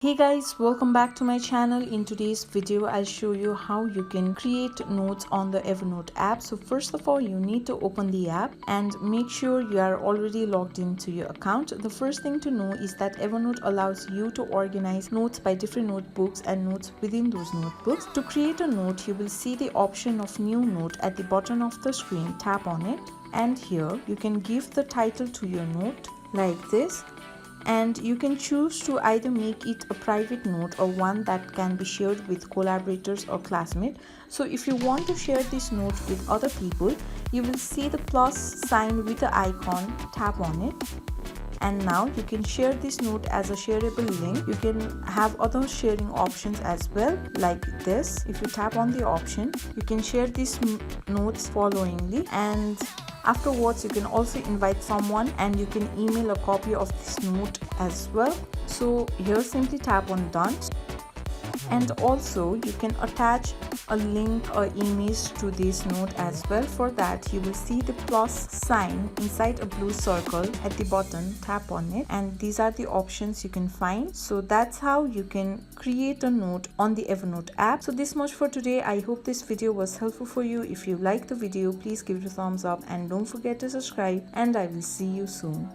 Hey guys, welcome back to my channel. In today's video I'll show you how you can create notes on the Evernote app. So first of all, you need to open the app and make sure you are already logged into your account. The first thing to know is that Evernote allows you to organize notes by different notebooks and notes within those notebooks. To create a note, you will see the option of new note at the bottom of the screen. Tap on it and here you can give the title to your note like this, and you can choose to either make it a private note or one that can be shared with collaborators or classmates. So if you want to share this note with other people, you will see the plus sign with the icon. Tap on it and now you can share this note as a shareable link. You can have other sharing options as well, like this. If you tap on the option, you can share these notes followingly, and afterwards you can also invite someone and you can email a copy of this note as well. So here simply tap on done, and also you can attach a link or image to this note as well. For that, you will see the plus sign inside a blue circle at the bottom. Tap on it and these are the options you can find. So that's how you can create a note on the Evernote app. So this much for today. I hope this video was helpful for you. If you like the video, please give it a thumbs up and don't forget to subscribe, and I will see you soon.